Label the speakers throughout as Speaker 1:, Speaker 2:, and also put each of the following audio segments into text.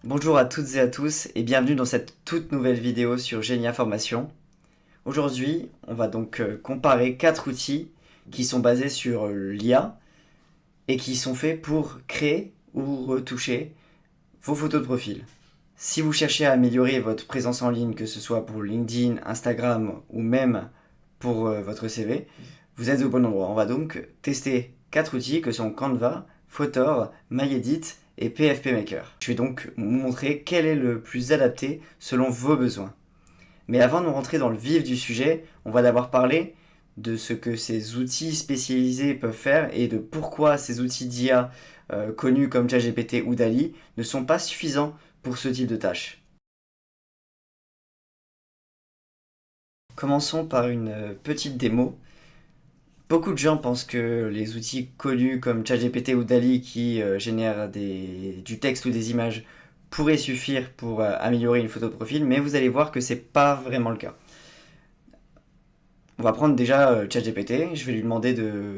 Speaker 1: Bonjour à toutes et à tous et bienvenue dans cette toute nouvelle vidéo sur Genia Formation. Aujourd'hui, on va donc comparer 4 outils qui sont basés sur l'IA et qui sont faits pour créer ou retoucher vos photos de profil. Si vous cherchez à améliorer votre présence en ligne, que ce soit pour LinkedIn, Instagram ou même pour votre CV, vous êtes au bon endroit. On va donc tester 4 outils que sont Canva, Photor, MyEdit et PFP Maker. Je vais donc vous montrer quel est le plus adapté selon vos besoins. Mais avant de rentrer dans le vif du sujet, on va d'abord parler de ce que ces outils spécialisés peuvent faire et de pourquoi ces outils d'IA connus comme ChatGPT ou DALL-E ne sont pas suffisants pour ce type de tâches. Commençons par une petite démo. Beaucoup de gens pensent que les outils connus comme ChatGPT ou DALL-E qui génèrent du texte ou des images pourraient suffire pour améliorer une photo de profil, mais vous allez voir que c'est pas vraiment le cas. On va prendre déjà ChatGPT, je vais lui demander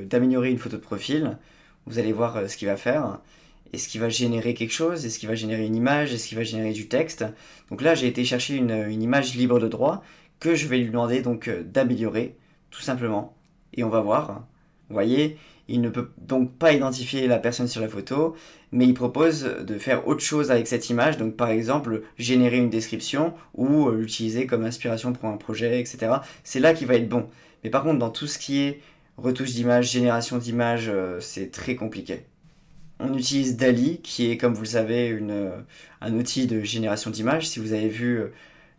Speaker 1: d'améliorer une photo de profil. Vous allez voir ce qu'il va faire. Est-ce qu'il va générer quelque chose? Est-ce qu'il va générer une image? Est-ce qu'il va générer du texte? Donc là, j'ai été chercher une image libre de droit que je vais lui demander donc d'améliorer, tout simplement. Et on va voir. Vous voyez, il ne peut donc pas identifier la personne sur la photo, mais il propose de faire autre chose avec cette image. Donc par exemple, générer une description ou l'utiliser comme inspiration pour un projet, etc. C'est là qu'il va être bon. Mais par contre, dans tout ce qui est retouche d'image, génération d'images, c'est très compliqué. On utilise DALL-E, qui est, comme vous le savez, un outil de génération d'images. Si vous avez vu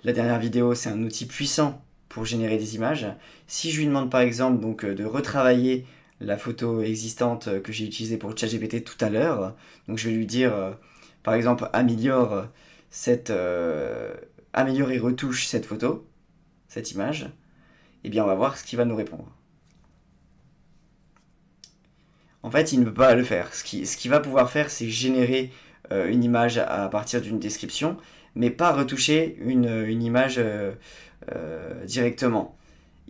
Speaker 1: la dernière vidéo, c'est un outil puissant pour générer des images. Si je lui demande par exemple donc, de retravailler la photo existante que j'ai utilisée pour ChatGPT tout à l'heure, donc je vais lui dire, par exemple, améliore et retouche cette photo, cette image, et bien on va voir ce qu'il va nous répondre. En fait, il ne peut pas le faire. Ce qu'il va pouvoir faire, c'est générer une image à partir d'une description, mais pas retoucher une image directement.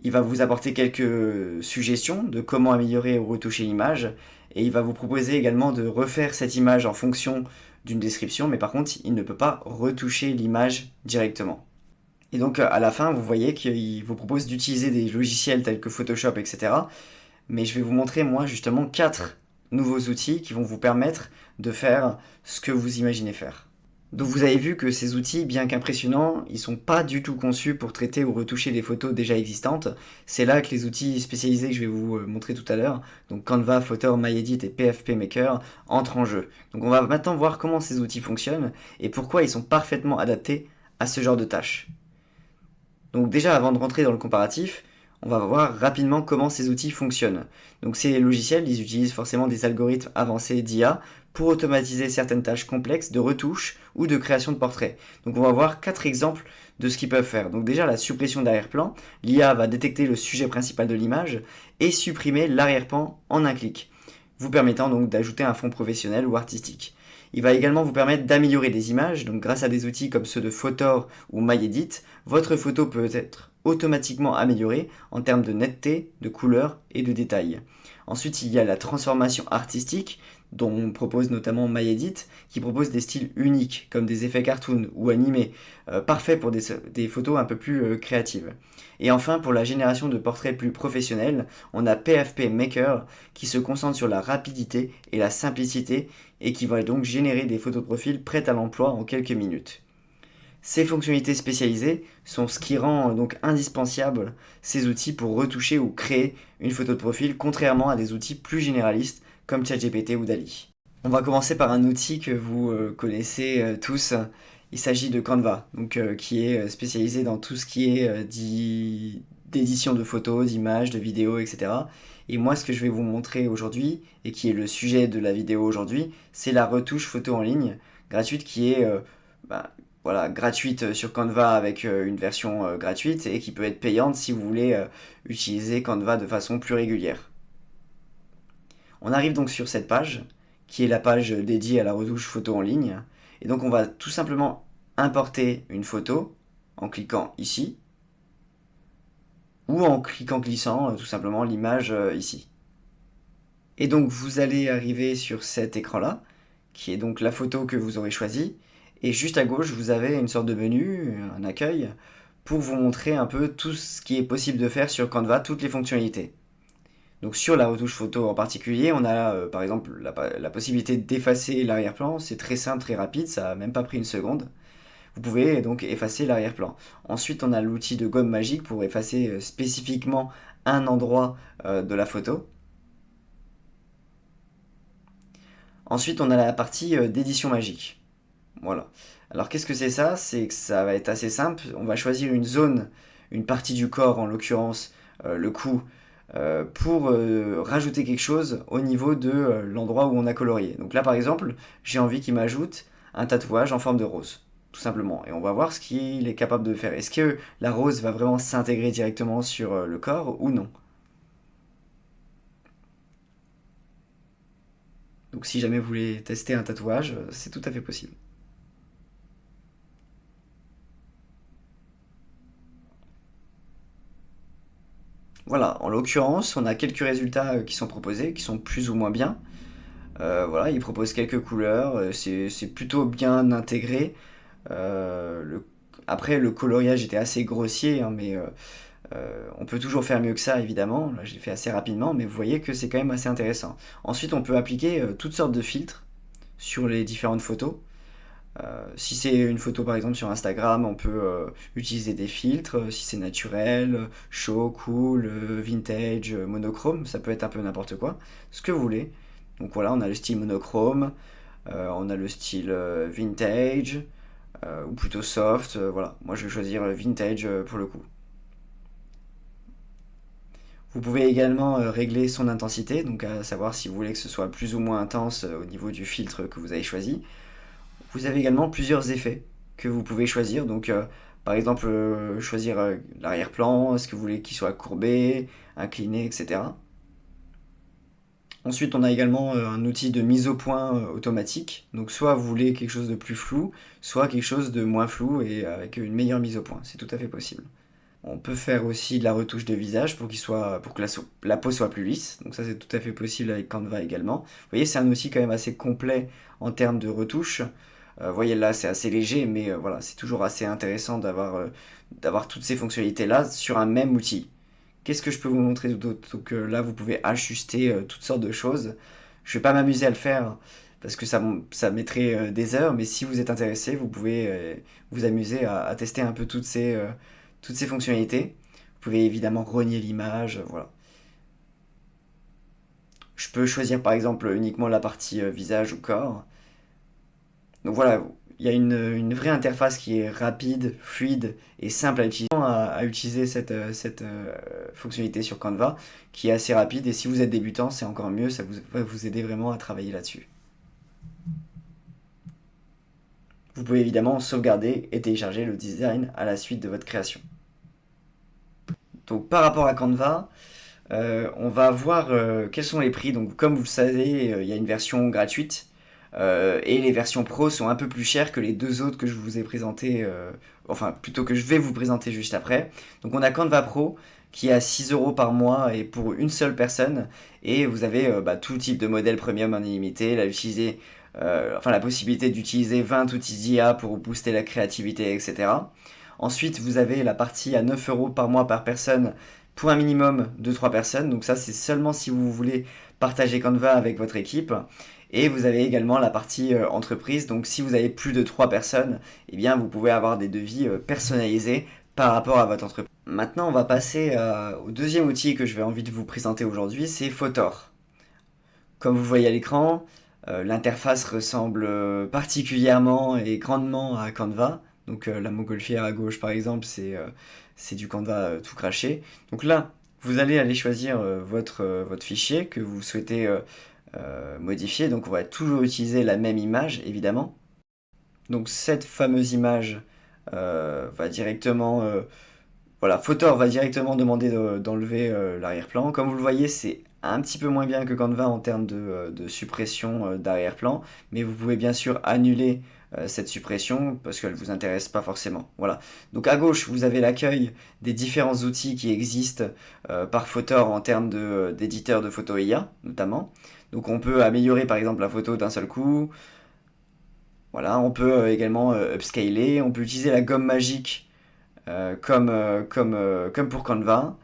Speaker 1: Il va vous apporter quelques suggestions de comment améliorer ou retoucher l'image, et il va vous proposer également de refaire cette image en fonction d'une description, mais par contre, il ne peut pas retoucher l'image directement. Et donc, à la fin, vous voyez qu'il vous propose d'utiliser des logiciels tels que Photoshop, etc., mais je vais vous montrer moi justement 4 nouveaux outils qui vont vous permettre de faire ce que vous imaginez faire. Donc vous avez vu que ces outils, bien qu'impressionnants, ils sont pas du tout conçus pour traiter ou retoucher des photos déjà existantes. C'est là que les outils spécialisés que je vais vous montrer tout à l'heure, donc Canva, Photor, MyEdit et PFP Maker, entrent en jeu. Donc on va maintenant voir comment ces outils fonctionnent et pourquoi ils sont parfaitement adaptés à ce genre de tâches. Donc déjà, avant de rentrer dans le comparatif, on va voir rapidement comment ces outils fonctionnent. Donc ces logiciels, ils utilisent forcément des algorithmes avancés d'IA pour automatiser certaines tâches complexes de retouche ou de création de portraits. Donc on va voir 4 exemples de ce qu'ils peuvent faire. Donc déjà la suppression d'arrière-plan, l'IA va détecter le sujet principal de l'image et supprimer l'arrière-plan en un clic, vous permettant donc d'ajouter un fond professionnel ou artistique. Il va également vous permettre d'améliorer des images, donc grâce à des outils comme ceux de Photor ou MyEdit, votre photo peut être automatiquement améliorée en termes de netteté, de couleur et de détails. Ensuite, il y a la transformation artistique, dont propose notamment MyEdit, qui propose des styles uniques, comme des effets cartoon ou animés, parfaits pour des photos un peu plus créatives. Et enfin, pour la génération de portraits plus professionnels, on a PFP Maker, qui se concentre sur la rapidité et la simplicité, et qui va donc générer des photos de profil prêtes à l'emploi en quelques minutes. Ces fonctionnalités spécialisées sont ce qui rend donc indispensable ces outils pour retoucher ou créer une photo de profil, contrairement à des outils plus généralistes comme ChatGPT ou DALL-E. On va commencer par un outil que vous connaissez tous. Il s'agit de Canva, donc, qui est spécialisé dans tout ce qui est d'édition de photos, d'images, de vidéos, etc. Et moi, ce que je vais vous montrer aujourd'hui, et qui est le sujet de la vidéo aujourd'hui, c'est la retouche photo en ligne gratuite qui est bah, voilà, gratuite sur Canva avec une version gratuite et qui peut être payante si vous voulez utiliser Canva de façon plus régulière. On arrive donc sur cette page, qui est la page dédiée à la retouche photo en ligne. Et donc on va tout simplement importer une photo en cliquant ici, ou en cliquant glissant tout simplement l'image ici. Et donc vous allez arriver sur cet écran-là, qui est donc la photo que vous aurez choisie, Et juste à gauche, vous avez une sorte de menu, un accueil, pour vous montrer un peu tout ce qui est possible de faire sur Canva, toutes les fonctionnalités. Donc sur la retouche photo en particulier, on a par exemple la possibilité d'effacer l'arrière-plan. C'est très simple, très rapide, ça n'a même pas pris une seconde. Vous pouvez donc effacer l'arrière-plan. Ensuite, on a l'outil de gomme magique pour effacer spécifiquement un endroit de la photo. Ensuite, on a la partie d'édition magique. Voilà. Alors qu'est-ce que c'est ça? C'est que ça va être assez simple. On va choisir une zone, une partie du corps, en l'occurrence le cou, pour rajouter quelque chose au niveau de l'endroit où on a colorié. Donc là par exemple, j'ai envie qu'il m'ajoute un tatouage en forme de rose, tout simplement. Et on va voir ce qu'il est capable de faire. Est-ce que la rose va vraiment s'intégrer directement sur le corps ou non? Donc si jamais vous voulez tester un tatouage, c'est tout à fait possible. Voilà, en l'occurrence, on a quelques résultats qui sont proposés, qui sont plus ou moins bien. Voilà, ils proposent quelques couleurs, c'est plutôt bien intégré. Après, le coloriage était assez grossier, hein, mais on peut toujours faire mieux que ça, évidemment. Là, j'ai fait assez rapidement, mais vous voyez que c'est quand même assez intéressant. Ensuite, on peut appliquer toutes sortes de filtres sur les différentes photos. Si c'est une photo par exemple sur Instagram, on peut utiliser des filtres. Si c'est naturel, chaud, cool, vintage, monochrome, ça peut être un peu n'importe quoi, ce que vous voulez. Donc voilà, on a le style monochrome, on a le style vintage, ou plutôt soft. Voilà, moi je vais choisir vintage pour le coup. Vous pouvez également régler son intensité, donc à savoir si vous voulez que ce soit plus ou moins intense au niveau du filtre que vous avez choisi. Vous avez également plusieurs effets que vous pouvez choisir. Donc, par exemple, choisir l'arrière-plan, est-ce que vous voulez qu'il soit courbé, incliné, etc. Ensuite, on a également un outil de mise au point automatique. Donc, soit vous voulez quelque chose de plus flou, soit quelque chose de moins flou et avec une meilleure mise au point. C'est tout à fait possible. On peut faire aussi de la retouche de visage pour que la peau soit plus lisse. Donc ça c'est tout à fait possible avec Canva également. Vous voyez, c'est un outil quand même assez complet en termes de retouche. Vous voyez là, c'est assez léger, mais voilà, c'est toujours assez intéressant d'avoir toutes ces fonctionnalités-là sur un même outil. Qu'est-ce que je peux vous montrer d'autre? Donc là, vous pouvez ajuster toutes sortes de choses. Je ne vais pas m'amuser à le faire parce que ça mettrait des heures, mais si vous êtes intéressé, vous pouvez vous amuser à tester un peu toutes ces fonctionnalités. Vous pouvez évidemment renier l'image, voilà. Je peux choisir par exemple uniquement la partie visage ou corps. Donc voilà, il y a une vraie interface qui est rapide, fluide et simple à utiliser. À utiliser cette fonctionnalité sur Canva qui est assez rapide et si vous êtes débutant, c'est encore mieux, ça va vous aider vraiment à travailler là-dessus. Vous pouvez évidemment sauvegarder et télécharger le design à la suite de votre création. Donc par rapport à Canva, on va voir quels sont les prix. Donc comme vous le savez, il y a une version gratuite et les versions pro sont un peu plus chères que les deux autres que je vous ai présentées, enfin plutôt que je vais vous présenter juste après. Donc on a Canva Pro qui est à 6 euros par mois et pour une seule personne. Et vous avez tout type de modèle premium en illimité, la possibilité d'utiliser 20 outils d'IA pour booster la créativité, etc. Ensuite, vous avez la partie à 9 euros par mois par personne pour un minimum de 3 personnes. Donc ça, c'est seulement si vous voulez partager Canva avec votre équipe. Et vous avez également la partie entreprise. Donc si vous avez plus de 3 personnes, eh bien vous pouvez avoir des devis personnalisés par rapport à votre entreprise. Maintenant, on va passer au deuxième outil que je vais envie de vous présenter aujourd'hui, c'est Photor. Comme vous voyez à l'écran, l'interface ressemble particulièrement et grandement à Canva. Donc la montgolfière à gauche par exemple, c'est du Canva tout craché. Donc là, vous allez aller choisir votre fichier que vous souhaitez modifier. Donc on va toujours utiliser la même image évidemment. Donc cette fameuse image va directement voilà, Photor va directement demander d'enlever l'arrière-plan. Comme vous le voyez, c'est un petit peu moins bien que Canva en termes de suppression d'arrière-plan, mais vous pouvez bien sûr annuler cette suppression parce qu'elle ne vous intéresse pas forcément. Voilà. Donc à gauche, vous avez l'accueil des différents outils qui existent par Photor en termes d'éditeur de photo IA, notamment. Donc on peut améliorer par exemple la photo d'un seul coup, Voilà, on peut également upscaler, on peut utiliser la gomme magique comme pour Canva.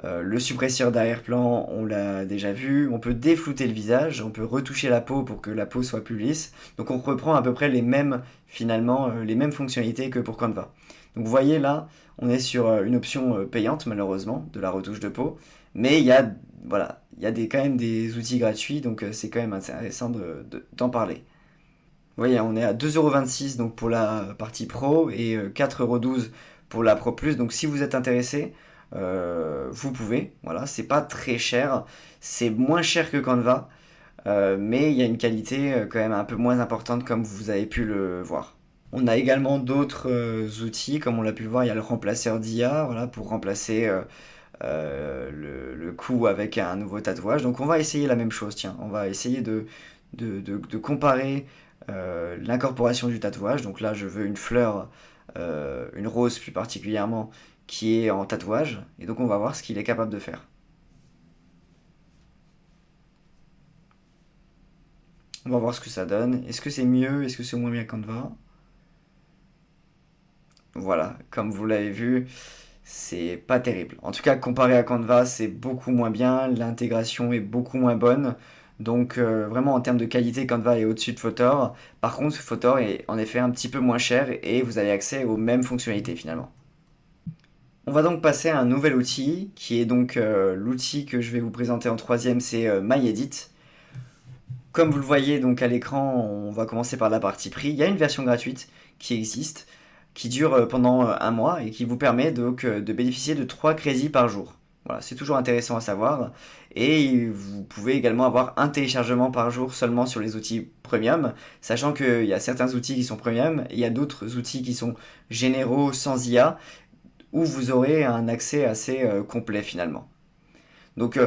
Speaker 1: Le suppresseur d'arrière-plan, on l'a déjà vu. On peut déflouter le visage, on peut retoucher la peau pour que la peau soit plus lisse. Donc on reprend à peu près les mêmes, finalement, les mêmes fonctionnalités que pour Canva. Donc vous voyez là, on est sur une option payante malheureusement de la retouche de peau. Mais il y a, voilà, il y a quand même des outils gratuits, donc c'est quand même intéressant d'en parler. Vous voyez, on est à 2,26€ donc pour la partie pro et 4,12€ pour la Pro Plus. Donc si vous êtes intéressé, vous pouvez. Voilà, c'est pas très cher. C'est moins cher que Canva, mais il y a une qualité quand même un peu moins importante comme vous avez pu le voir. On a également d'autres outils, comme on l'a pu le voir, il y a le remplaceur d'IA, voilà, pour remplacer le coup avec un nouveau tatouage. Donc on va essayer la même chose, tiens, on va essayer de comparer l'incorporation du tatouage. Donc là, je veux une fleur, une rose plus particulièrement, qui est en tatouage. Et donc on va voir ce qu'il est capable de faire. On va voir ce que ça donne. Est-ce que c'est mieux? Est-ce que c'est moins bien que Canva? Voilà, comme vous l'avez vu, c'est pas terrible. En tout cas, comparé à Canva, c'est beaucoup moins bien. L'intégration est beaucoup moins bonne. Donc vraiment en termes de qualité, Canva est au-dessus de Photor. Par contre, Photor est en effet un petit peu moins cher et vous avez accès aux mêmes fonctionnalités finalement. On va donc passer à un nouvel outil qui est donc l'outil que je vais vous présenter en troisième, c'est MyEdit. Comme vous le voyez donc à l'écran, on va commencer par la partie prix. Il y a une version gratuite qui existe, qui dure pendant un mois et qui vous permet donc de bénéficier de 3 crédits par jour. Voilà, c'est toujours intéressant à savoir. Et vous pouvez également avoir un téléchargement par jour seulement sur les outils premium, sachant qu'il y a certains outils qui sont premium, et il y a d'autres outils qui sont généraux sans IA, où vous aurez un accès assez complet finalement. Donc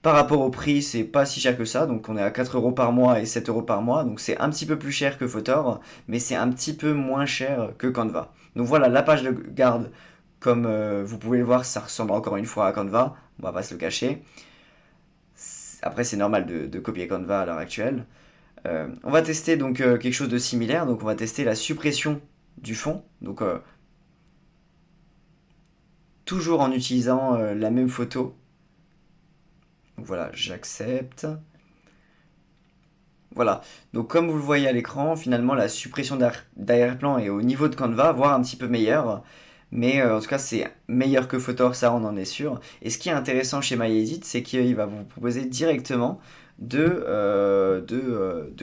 Speaker 1: par rapport au prix, c'est pas si cher que ça, donc on est à 4€ par mois et 7€ par mois, donc c'est un petit peu plus cher que Photor, mais c'est un petit peu moins cher que Canva. Donc voilà, la page de garde, comme vous pouvez le voir, ça ressemble encore une fois à Canva, on va pas se le cacher. Après, c'est normal de copier Canva à l'heure actuelle. On va tester donc quelque chose de similaire, donc on va tester la suppression du fond, donc toujours en utilisant la même photo. Donc voilà, j'accepte. Voilà, donc comme vous le voyez à l'écran, finalement la suppression d'arrière-plan est au niveau de Canva, voire un petit peu meilleure. Mais en tout cas, c'est meilleur que Photor, ça on en est sûr. Et ce qui est intéressant chez MyEdit, c'est qu'il va vous proposer directement de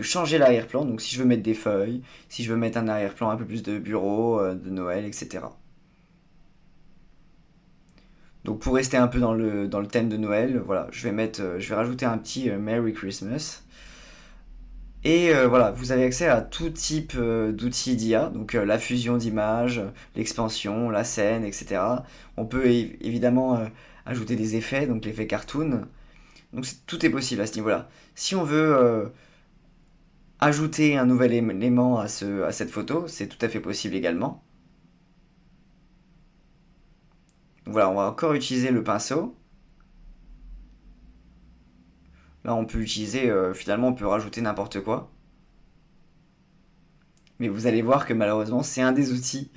Speaker 1: changer l'arrière-plan. Donc si je veux mettre des feuilles, si je veux mettre un arrière-plan un peu plus de bureau, de Noël, etc. Donc pour rester un peu dans le thème de Noël, voilà, je vais rajouter un petit Merry Christmas. Et voilà, vous avez accès à tout type d'outils d'IA, donc la fusion d'images, l'expansion, la scène, etc. On peut évidemment ajouter des effets, donc l'effet cartoon. Donc tout est possible à ce niveau-là. Si on veut ajouter un nouvel élément à cette photo, c'est tout à fait possible également. Donc voilà, on va encore utiliser le pinceau. Là, on peut utiliser, finalement, on peut rajouter n'importe quoi. Mais vous allez voir que malheureusement, c'est un des outils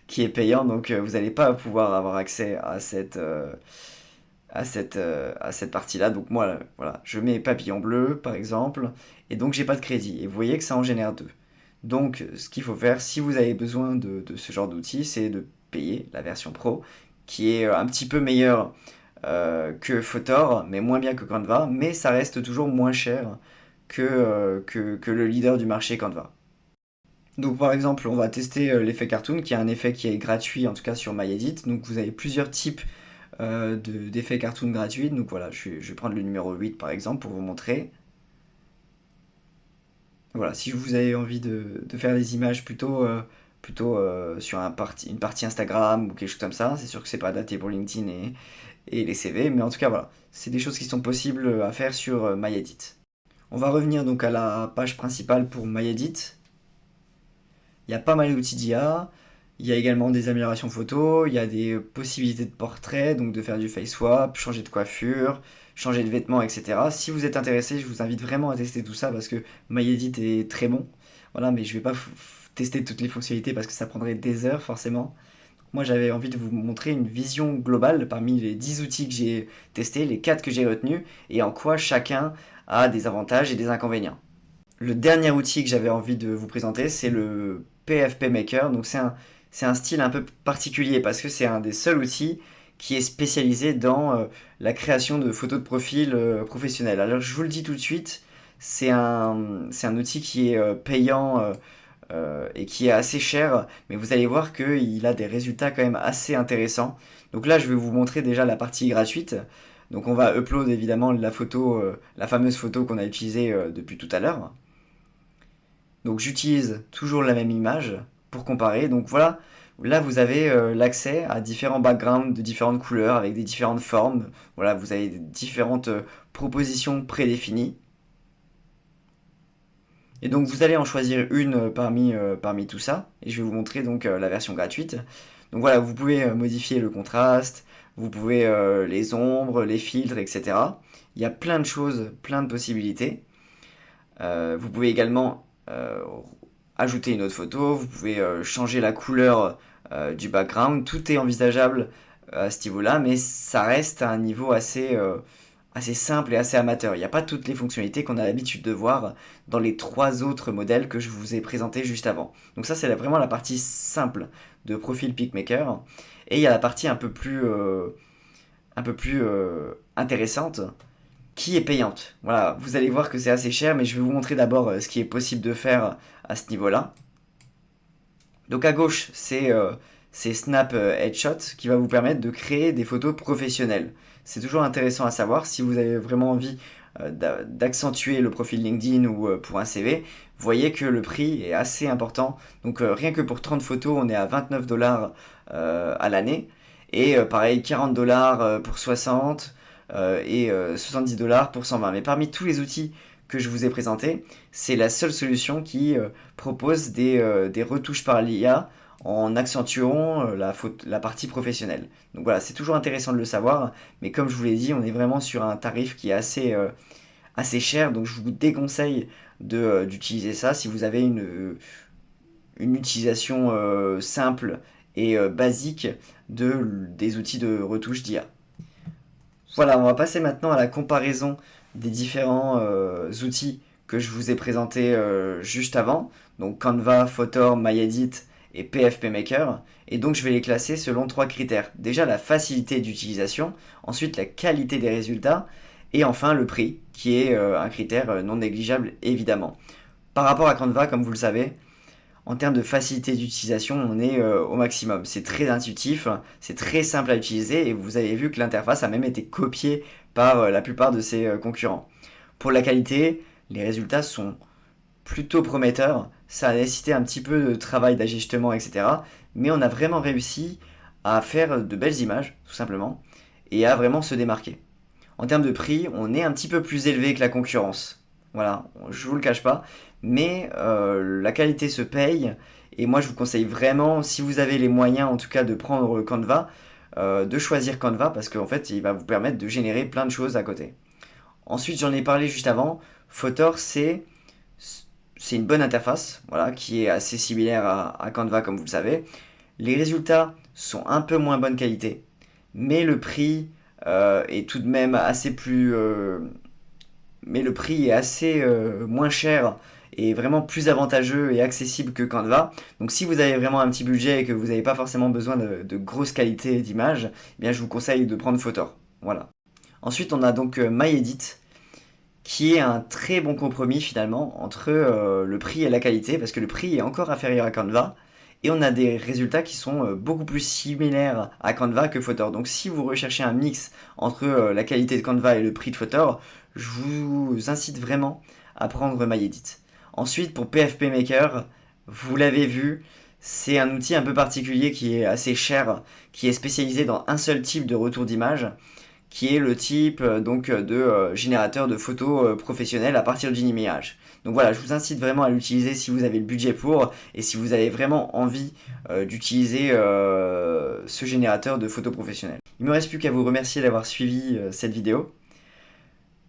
Speaker 1: qui est payant, donc vous n'allez pas pouvoir avoir accès à cette partie-là. Donc moi, voilà, je mets papillon bleu, par exemple, et donc j'ai pas de crédit. Et vous voyez que ça en génère deux. Donc ce qu'il faut faire, si vous avez besoin de ce genre d'outil, c'est de payer la version pro, qui est un petit peu meilleure que Photor, mais moins bien que Canva, mais ça reste toujours moins cher que le leader du marché Canva. Donc par exemple, on va tester l'effet cartoon, qui est un effet qui est gratuit, en tout cas sur MyEdit. Donc vous avez plusieurs types d'effets cartoon gratuits. Donc voilà, je vais prendre le numéro 8 par exemple pour vous montrer. Voilà, si vous avez envie de faire des images plutôt sur une partie Instagram ou quelque chose comme ça, c'est sûr que c'est pas adapté pour LinkedIn et les CV, mais en tout cas voilà, c'est des choses qui sont possibles à faire sur MyEdit. On va revenir donc à la page principale pour MyEdit. Il y a pas mal d'outils d'IA. Il y a également des améliorations photos, il y a des possibilités de portrait, donc de faire du face swap, changer de coiffure, changer de vêtements, etc. Si vous êtes intéressé, je vous invite vraiment à tester tout ça parce que MyEdit est très bon. Voilà, mais je vais pas tester toutes les fonctionnalités parce que ça prendrait des heures forcément. Moi, j'avais envie de vous montrer une vision globale parmi les 10 outils que j'ai testés, les 4 que j'ai retenus, et en quoi chacun a des avantages et des inconvénients. Le dernier outil que j'avais envie de vous présenter, c'est le PFP Maker. Donc c'est un style un peu particulier parce que c'est un des seuls outils qui est spécialisé dans la création de photos de profil professionnels. Alors je vous le dis tout de suite, c'est un outil qui est payant et qui est assez cher, mais vous allez voir qu'il a des résultats quand même assez intéressants. Donc là, je vais vous montrer déjà la partie gratuite. Donc on va upload évidemment la photo, la fameuse photo qu'on a utilisée depuis tout à l'heure. Donc j'utilise toujours la même image pour comparer. Donc voilà, là vous avez l'accès à différents backgrounds de différentes couleurs avec des différentes formes. Voilà, vous avez différentes propositions prédéfinies. Et donc vous allez en choisir une parmi tout ça. Et je vais vous montrer donc la version gratuite. Donc voilà, vous pouvez modifier le contraste, vous pouvez les ombres, les filtres, etc. Il y a plein de choses, plein de possibilités. Vous pouvez également ajouter une autre photo, vous pouvez changer la couleur du background. Tout est envisageable à ce niveau-là, mais ça reste à un niveau assez simple et assez amateur. Il n'y a pas toutes les fonctionnalités qu'on a l'habitude de voir dans les 3 autres modèles que je vous ai présentés juste avant. Donc ça, c'est vraiment la partie simple de Profil PicMaker. Et il y a la partie un peu plus intéressante qui est payante. Voilà, vous allez voir que c'est assez cher, mais je vais vous montrer d'abord ce qui est possible de faire à ce niveau-là. Donc à gauche, c'est Snap Headshot qui va vous permettre de créer des photos professionnelles. C'est toujours intéressant à savoir si vous avez vraiment envie d'accentuer le profil LinkedIn ou pour un CV. Vous voyez que le prix est assez important. Donc rien que pour 30 photos, on est à 29 $ à l'année. Et pareil, 40 $ pour 60 et 70 $ pour 120. Mais parmi tous les outils que je vous ai présentés, c'est la seule solution qui propose des retouches par l'IA en accentuant la partie professionnelle. Donc voilà, c'est toujours intéressant de le savoir, mais comme je vous l'ai dit, on est vraiment sur un tarif qui est assez cher, donc je vous déconseille d'utiliser ça si vous avez une utilisation simple et basique des outils de retouche d'IA. Voilà, on va passer maintenant à la comparaison des différents outils que je vous ai présentés juste avant. Donc Canva, Photor, MyEdit et PFP Maker. Et donc je vais les classer selon 3 critères. Déjà la facilité d'utilisation, ensuite la qualité des résultats, et enfin le prix, qui est un critère non négligeable évidemment. Par rapport à Canva, comme vous le savez, en termes de facilité d'utilisation, on est au maximum. C'est très intuitif, c'est très simple à utiliser et vous avez vu que l'interface a même été copiée par la plupart de ses concurrents. Pour la qualité, les résultats sont plutôt prometteurs. Ça a nécessité un petit peu de travail d'ajustement, etc. Mais on a vraiment réussi à faire de belles images, tout simplement, et à vraiment se démarquer. En termes de prix, on est un petit peu plus élevé que la concurrence. Voilà, je vous le cache pas. Mais la qualité se paye. Et moi, je vous conseille vraiment, si vous avez les moyens, en tout cas, de prendre Canva, de choisir Canva parce qu'en fait, il va vous permettre de générer plein de choses à côté. Ensuite, j'en ai parlé juste avant. Photor, c'est une bonne interface, voilà, qui est assez similaire à Canva, comme vous le savez. Les résultats sont un peu moins bonne qualité, mais le prix est tout de même assez plus mais le prix est assez moins cher et vraiment plus avantageux et accessible que Canva. Donc si vous avez vraiment un petit budget et que vous n'avez pas forcément besoin de grosse qualité d'image, eh bien je vous conseille de prendre Photor. Voilà. Ensuite on a donc MyEdit qui est un très bon compromis finalement entre le prix et la qualité parce que le prix est encore inférieur à Canva et on a des résultats qui sont beaucoup plus similaires à Canva que Photor. Donc si vous recherchez un mix entre la qualité de Canva et le prix de Photor, je vous incite vraiment à prendre MyEdit. Ensuite, pour PFP Maker, vous l'avez vu, c'est un outil un peu particulier qui est assez cher, qui est spécialisé dans un seul type de retour d'image, qui est le type de générateur de photos professionnelles à partir d'une image. Donc voilà, je vous incite vraiment à l'utiliser si vous avez le budget pour et si vous avez vraiment envie d'utiliser ce générateur de photos professionnelles. Il me reste plus qu'à vous remercier d'avoir suivi cette vidéo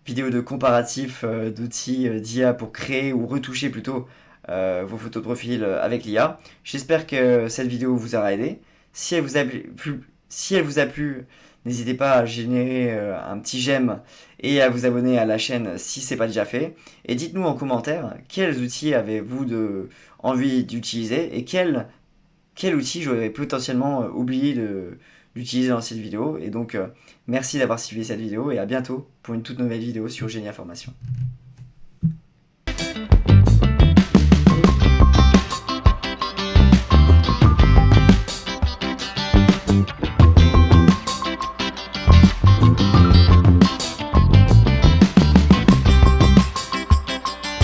Speaker 1: de comparatif d'outils d'IA pour créer ou retoucher plutôt vos photos de profil avec l'IA. J'espère que cette vidéo vous aura aidé. Si elle vous a plu, n'hésitez pas à générer un petit j'aime et à vous abonner à la chaîne si ce n'est pas déjà fait. Et dites-nous en commentaire quels outils avez-vous envie d'utiliser et quel outil j'aurais potentiellement oublié d'utiliser dans cette vidéo. Et donc merci d'avoir suivi cette vidéo et à bientôt pour une toute nouvelle vidéo sur Génie Information.